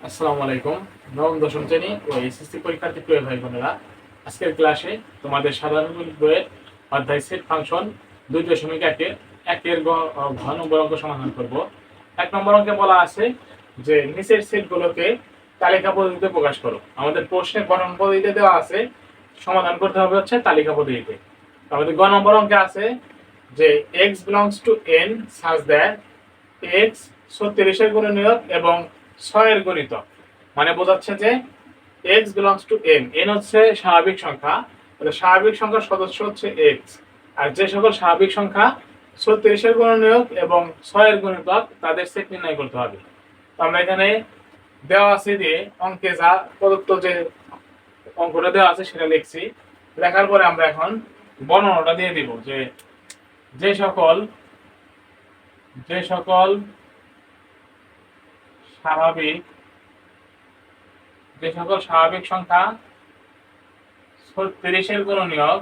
আসসালামু আলাইকুম। নবম দশম শ্রেণী ও এসএসসি পরীক্ষার্থী প্রিয় ভাই বোনেরা, আজকের ক্লাসে তোমাদের সাধারণ গণিত বইয়ের অধ্যায় সেট ফাংশন 2.1 একের ঘ নম্বর অঙ্ক সমাধান করব। 1 নম্বর অঙ্কে বলা আছে যে নিচের সেটগুলোকে তালিকা পদ্ধতিতে প্রকাশ করো। আমাদের প্রশ্নে গণন পদ্ধতিতে দেওয়া আছে, সমাধান করতে হবে হচ্ছে তালিকা পদ্ধতিতে। আমাদের গ নম্বর অঙ্কে আছে যে x belongs to n such that x 36 এর গুণনীয়ক এবং 6 এর গুণিতক। মানে বোঝাচ্ছে যে x belongs to n, n হচ্ছে স্বাভাবিক সংখ্যা, তাহলে স্বাভাবিক সংখ্যার সদস্য হচ্ছে x। আর যে সকল স্বাভাবিক সংখ্যা 36 এর গুণনীয়ক এবং 6 এর গুণিতক তাদের সেট নির্ণয় করতে হবে। তো আমরা এখানে দেওয়া আছে যে অঙ্কে যা প্রদত্ত যে অঙ্কটা দেওয়া আছে সেটা লিখছি। লেখার পরে আমরা এখন বর্ণনাটা দিয়ে দিব যে যে সকল স্বাভাবিক সংখ্যা 36 এর গুণনীয়ক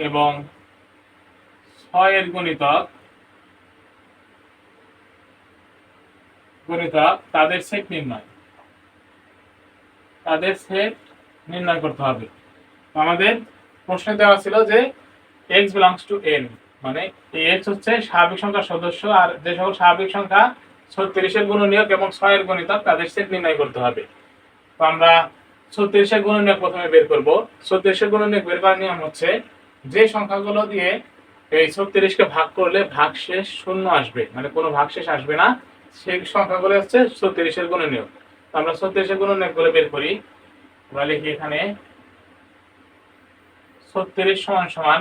এবং 6 এর গুণিতক তাদের সেট নির্ণয় করতে হবে। আমাদের প্রশ্নে দেওয়া ছিল যে x belongs to n, মানে x হচ্ছে স্বাভাবিক সংখ্যার সদস্য, আর যে সকল স্বাভাবিক সংখ্যা 36 এর গুণনীয়ক এবং 6 এর গুণিতক তাদের সেট নির্ণয় করতে হবে। তো আমরা 36 এর গুণনীয়ক প্রথমে বের করব। 36 এর গুণনীয়ক বের করার নিয়ম হচ্ছে যে সংখ্যাগুলো দিয়ে এই 36 কে ভাগ করলে ভাগশেষ শূন্য আসবে, মানে কোনো ভাগশেষ আসবে না, সেই সংখ্যাগুলো হচ্ছে 36 এর গুণনীয়ক। তো আমরা 36 এর গুণনীয়কগুলো বের করি। আমরা লিখি এখানে 36 সমান সমান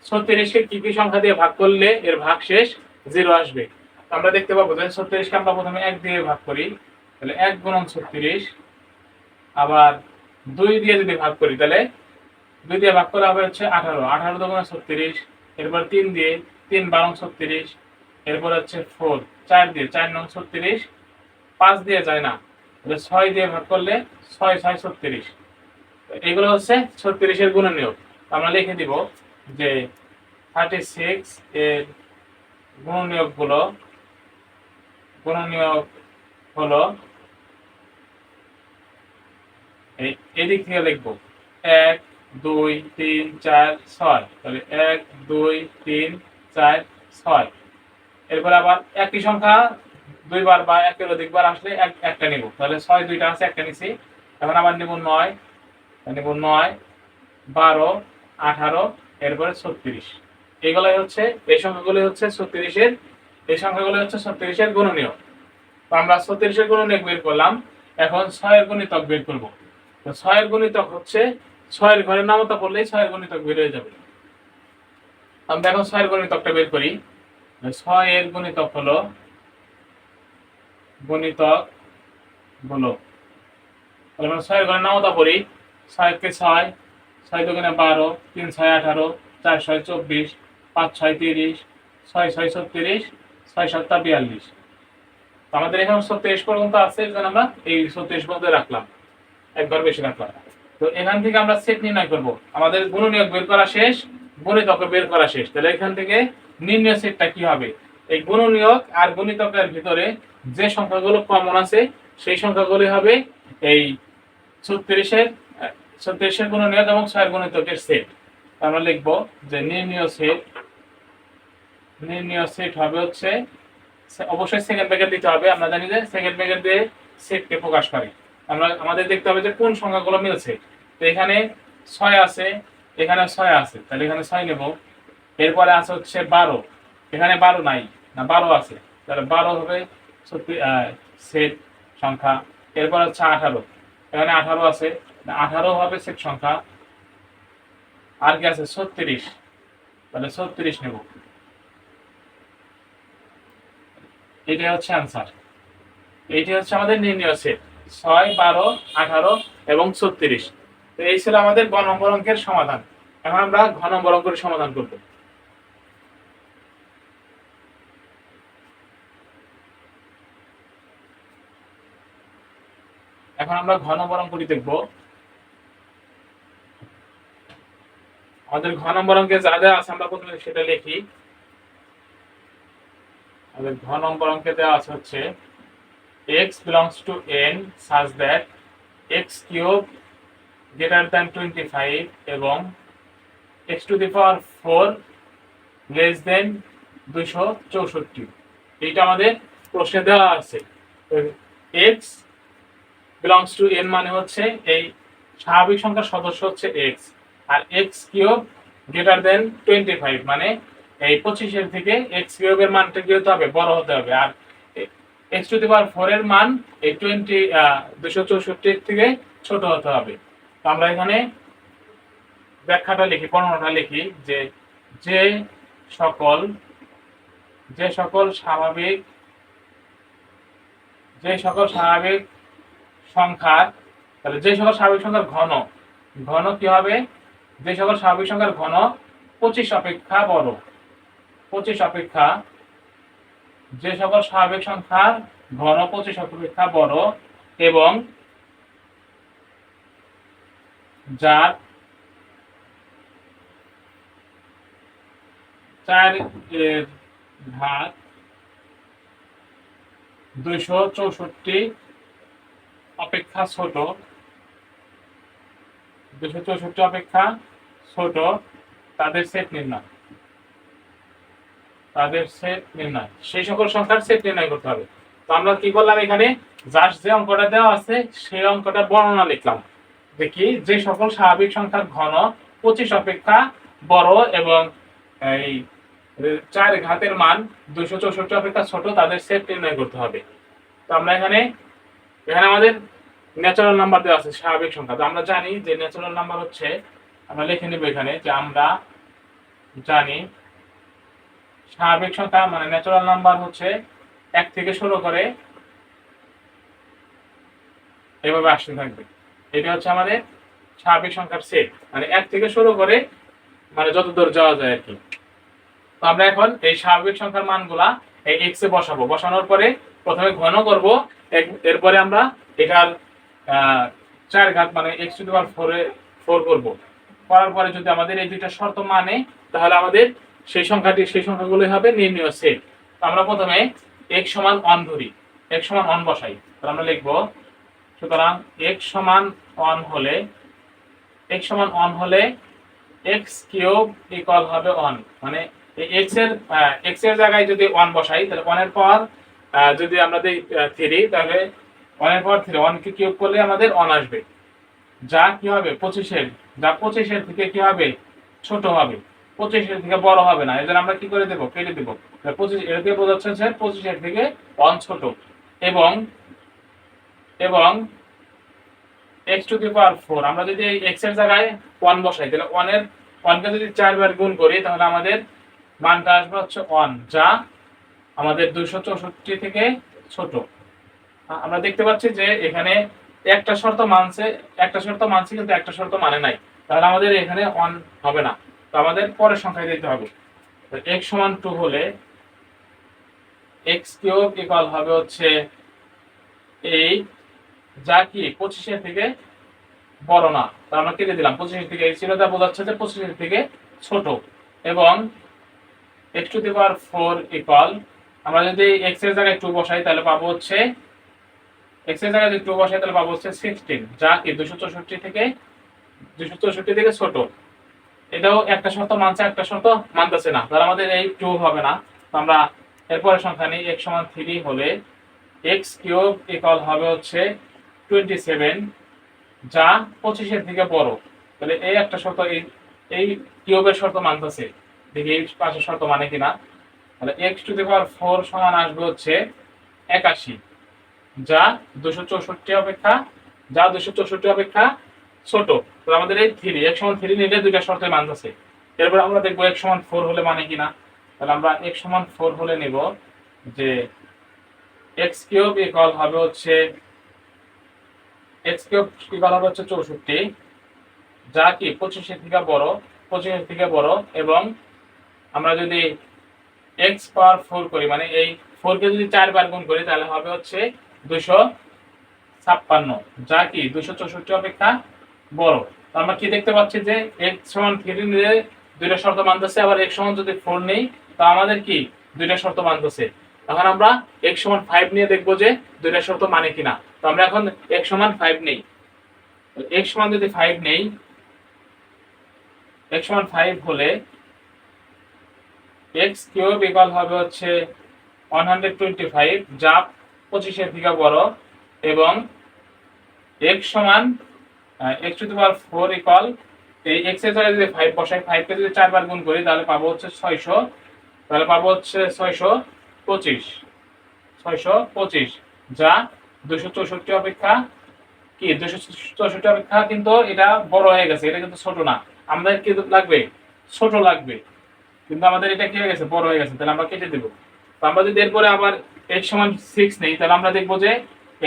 36 কে কি কি সংখ্যা দিয়ে ভাগ করলে এর ভাগশেষ 0 আসবে। আমরা দেখতে পাবো যে 36 কে আমরা প্রথমে 1 দিয়ে ভাগ করি, তাহলে 1 গুণন 36। আবার 2 দিয়ে যদি ভাগ করি তাহলে 2 দিয়ে ভাগ করলে হবে হচ্ছে 18, 18 দুগুণে 36। এরপর 3 দিয়ে 3 12 36। এরপর হচ্ছে 4 4 দিয়ে 4 9 36। 5 দিয়ে যায় না, তাহলে 6 দিয়ে ভাগ করলে 6 6 36। এগুলো হচ্ছে 36 এর গুণনীয়ক। আমরা লিখে দিব যে 36 এর গুণনীয়ক হলো এদিক থেকে লিখবো 1 2 3 4 6, তাহলে 1 2 3 4 6। এরপর আবার একই সংখ্যা দুইবার বা একের অধিকবার আসলে একটা নিব, তাহলে 6 দুইটা আছে, একটা নিছি। এখন আবার নিব 9, 12 18, এরপরে 36। এগুলাই হচ্ছে এই সংখ্যাগুলো হচ্ছে 36 এর গুণনীয়ক। তো আমরা 36 এর গুণনীয়ক বের করলাম, এখন 6 এর গুণিতক বের করব। তো 6 এর গুণিতক হচ্ছে 6 এর ঘরের নামতা পড়লেই 6 এর গুণিতক বের হয়ে যাবে। আমরা এখন 6 এর গুণিতকটা বের করি। 6 এর গুণিতক হলো তাহলে আমরা 6 এর ঘরের নামতা পড়ি। 6 কে 6, 6 দুগুণে 12, 3 6 18, 4 6 24, 5 6 30, 6 6 36, 6 7 42। আমাদের এখানে 36 পর্যন্ত আছে, এর জন্য আমরা এই 36 পর্যন্ত রাখলাম, একবার বেশি রাখলাম। তো এখান থেকে আমরা সেট নির্ণয় করব। আমাদের গুণনীয়ক বের করা শেষ, গুণিতক বের করা শেষ, তাহলে এখান থেকে নির্ণয় সেটটা কি হবে? এই গুণনীয়ক আর গুণিতকের ভিতরে যে সংখ্যাগুলো কমন আছে সেই সংখ্যাগুলি হবে এই 36 এর গুণনীয়ক এবং 6 এর গুণিতকের সেট। আমরা লিখব যে নির্ণয় সেট হবে হচ্ছে, অবশ্যই সেকেন্ড ব্র্যাকেট দিতে হবে। আমরা জানি যে সেকেন্ড ব্র্যাকেট দিয়ে সেটকে প্রকাশ করে। আমাদের দেখতে হবে যে কোন সংখ্যাগুলো মিলছে। তো এখানে 6 আছে, এখানে 6 আছে, তাহলে এখানে 6 নেব। এরপরে আছে হচ্ছে 12, এখানে 12 নাই, না 12 আছে, তাহলে 12 হবে সেট সংখ্যা। এরপর হচ্ছে 18, এখানে 18 আছে, 18 হবে সেট সংখ্যা। আর কি আছে 36, তাহলে 36 নেব। এটাই হচ্ছে आंसर। এইটি হচ্ছে আমাদের নির্ণয় সেট 6 12 18 এবং 36। তো এই ছিল আমাদের গ নম্বর অঙ্কের সমাধান। এখন আমরা ঘ নম্বর অঙ্কের সমাধান করব। এখন আমরা ঘ নম্বর অঙ্কটি দেখব। আমাদের ঘ নম্বর অঙ্কে যা যা আছে আমরা প্রথমে সেটা লিখি। আমাদের ঘ নম্বর অঙ্কে দেওয়া আছে হচ্ছে x belongs to n such that x cube greater than 25 এবং x to the power 4 less than 264। এইটা আমাদের প্রশ্নে দেওয়া আছে। x belongs to n মানে হচ্ছে এই স্বাভাবিক সংখ্যার সদস্য হচ্ছে x, আর x কিউব গ্রেটার দেন 25 মানে এই 25 এর থেকে x কিউবের মানটা কি হতে হবে, বড় হতে হবে। আর x টু দি পাওয়ার 4 এর মান এই 264 এর থেকে ছোট হতে হবে। তো আমরা এখানে ব্যাখ্যাটা লিখি, বর্ণনাটা লিখি যে যে সকল স্বাভাবিক সংখ্যার, তাহলে যে সকল স্বাভাবিক সংখ্যার ঘন কি হবে, যে সকল স্বাভাবিক সংখ্যার ঘন 25 অপেক্ষা বড়, 25 অপেক্ষা, যে সকল স্বাভাবিক সংখ্যার ঘন 25 অপেক্ষা বড় এবং যার 4 এর ঘাত 264 অপেক্ষা ছোট, 264 অপেক্ষা ছোট, তাদের সেট নির্ণয়, সেই সকল সংখ্যার সেট নির্ণয় করতে হবে। তো আমরা কি করলাম, এখানে জাস্ট যে অঙ্কটা দেওয়া আছে সেই অঙ্কটার বর্ণনা লিখলাম। দেখি যে সকল স্বাভাবিক সংখ্যার ঘন 25 অপেক্ষা বড় এবং এই 4 ঘাতের মান 264 অপেক্ষা ছোট, তাদের সেট নির্ণয় করতে হবে। তো আমরা এখানে আমাদের ন্যাচারাল নাম্বার দেওয়া আছে স্বাভাবিক সংখ্যা। তো আমরা জানি যে ন্যাচারাল নাম্বার হচ্ছে, আমরা লিখে নেব এখানে যে আমরা জানি স্বাভাবিক সংখ্যা মানে ন্যাচারাল নাম্বার হচ্ছে 1 থেকে শুরু করে এভাবে আসতে থাকবে। এটা হচ্ছে আমাদের স্বাভাবিক সংখ্যার সেট, মানে 1 থেকে শুরু করে মানে যত দূর যাওয়া যায় আর কি। তো আমরা এখন এই স্বাভাবিক সংখ্যার মানগুলা এই x এ বসাবো। বসানোর পরে প্রথমে ঘন করব, এরপরে আমরা এটার 4 ঘাত মানে x টু দি পাওয়ার 4 করব। করার পরে যদি আমাদের এই দুইটা শর্ত মানে, তাহলে আমাদের সেই সংখ্যাগুলোই হবে নির্ণয় সেট। তো আমরা প্রথমে x সমান 1 ধরি, x সমান 1 বসাই। তাহলে আমরা লিখব, সুতরাং x সমান 1 হলে x কিউব ইকুয়াল হবে 1, মানে x এর জায়গায় যদি 1 বসাই তাহলে 1 এর পাওয়ার যদি আমরা দেই 3, তাহলে 1 এর পাওয়ার 3, 1 কে কিউব করলে আমাদের 1 আসবে, যা কি হবে 25 এর থেকে কি হবে, ছোট হবে, 25 এর থেকে বড় হবে না। এজন্য আমরা কি করে দেব, কেটে দেব। 25 এর থেকে বোঝাচ্ছে যে 25 এর থেকে 1 ছোট এবং x টু দি পাওয়ার 4, আমরা যদি এই x এর জায়গায় 1 বসাই তাহলে 1 কে যদি 4 বার গুণ করি তাহলে আমাদের মানটা আসবে হচ্ছে 1, যা আমাদের 264 থেকে ছোট। আমরা দেখতে পাচ্ছি যে এখানে একটা শর্ত মানছে কিন্তু একটা শর্ত মানে নাই, তাহলে আমাদের এখানে 1 হবে না। তো আমাদের পরের সংখ্যায় দিতে হবে। তো x সমান 2 হলে x কিউব ইকুয়াল হবে হচ্ছে 8, যা কি 25 এর থেকে বড় না। তো আমরা কেটে দিলাম, 25 এর থেকে এই ছিল, যা বোঝাচ্ছে যে 25 এর থেকে ছোট। এবং x to the power 4 equal, আমরা যদি x এর জায়গায় 2 বসাই তাহলে পাবো হচ্ছে 16, যা কি 264 থেকে ছোট। এটাও একটা শর্ত মানছে, একটা শর্ত মানতেছে না, তাহলে আমাদের এই 2 হবে না। তো আমরা এরপরে সংখ্যা নিই, x সমান 3 হলে x কিউব ইকুয়াল হবে হচ্ছে 27, যা 25 এর থেকে বড়। তাহলে এই একটা শর্ত, এই কিউবের শর্ত মানতেছে, দেখি এই পাশের শর্ত মানে কিনা। তাহলে x টু দি পাওয়ার 4 সমান আসবে হচ্ছে 81, যা 264 অপেক্ষা ছোট। তো আমাদের এই 3 x সমান 3 নিলে দুইটা শর্তের মানতেছে। এরপর আমরা দেখব x সমান 4 হলে মানে কিনা। তাহলে আমরা x সমান 4 হলে নেব যে x কিউব ইকুয়াল হবে হচ্ছে 64, যা কি 25 এর থেকে বড় এবং আমরা যদি x পাওয়ার 4 করি, মানে এই 4 কে যদি 4 বার গুণ করি তাহলে হবে হচ্ছে 256, যা কি 264 অপেক্ষা বড়। তো আমরা কি দেখতে পাচ্ছি যে x সমান 3 নিলে দুইটা শর্ত মানতেছে, আবার x সমান যদি 4 নেই তো আমাদের কি দুইটা শর্ত মানতেছে। এখন আমরা x সমান 5 নিয়ে দেখবো যে দুইটা শর্ত মানে কিনা। তো আমরা এখন x সমান 5 নেই। x সমান যদি 5 নেই, x সমান 5 হলে x কিউব ইকুয়াল হবে হচ্ছে 125, যা 25 এর থেকে বড়, এবং x সমান x to the power 4 equal, এই x এর জায়গায় যদি 5 বসাই, 5 কে যদি 4 বার গুণ করি তাহলে পাবো হচ্ছে 600, তাহলে পাবো হচ্ছে 625, যা 264 অপেক্ষা কি 264 অপেক্ষা কিন্তু এটা বড় হয়ে গেছে, এটা কিন্তু ছোট না। আমাদের কি লাগবে? ছোট লাগবে, কিন্তু আমাদের এটা কি হয়ে গেছে? বড় হয়ে গেছে, তাহলে আমরা কেটে দেব। তো আমরা যদি এরপরে আবার x সমান 6 নেই, তাহলে আমরা দেখবো যে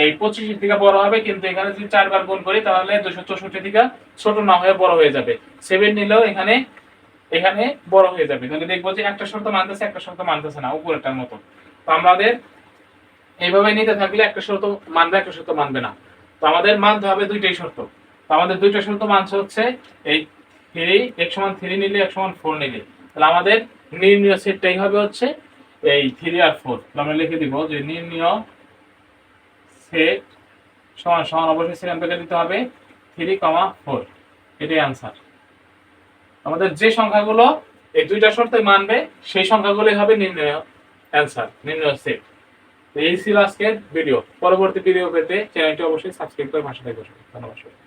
এই 25 এর থেকে বড় হবে, কিন্তু এখানে যদি 4 বার গুণ করি তাহলে 264 থেকে ছোট না হয়ে বড় হয়ে যাবে। 7 নিলেও এখানে এখানে বড় হয়ে যাবে, তাহলে দেখবো যে একটা শর্ত মানতেছে, একটা শর্ত মানতেছে না, উপরেরটার মতো। তো আমাদের এইভাবে নিতে থাকলে একটা শর্ত মানবে, একটা শর্ত মানবে না। তো আমাদের মানতে হবে দুইটাই শর্ত। তো আমাদের দুইটা শর্ত মানছে হচ্ছে এই 3, x সমান 3 নিলে, x সমান 4 নিলে, তাহলে আমাদের নির্ণয় সেটটাই হবে হচ্ছে এই 3 আর 4। আমরা লিখে দিব যে নির্ণয় সেট সমান সমান, অবশ্যই সেখান থেকে দিতে হবে 3, 4। এটাই आंसर। আমাদের যে সংখ্যাগুলো এই দুইটা শর্তই মানবে সেই সংখ্যাগুলোই হবে নির্ণয় आंसर, নির্ণয় সেট। তো এই ছিল আজকের ভিডিও। পরবর্তী ভিডিও পেতে চ্যানেলটি অবশ্যই সাবস্ক্রাইব করে পাশে থাকবেন। ধন্যবাদ।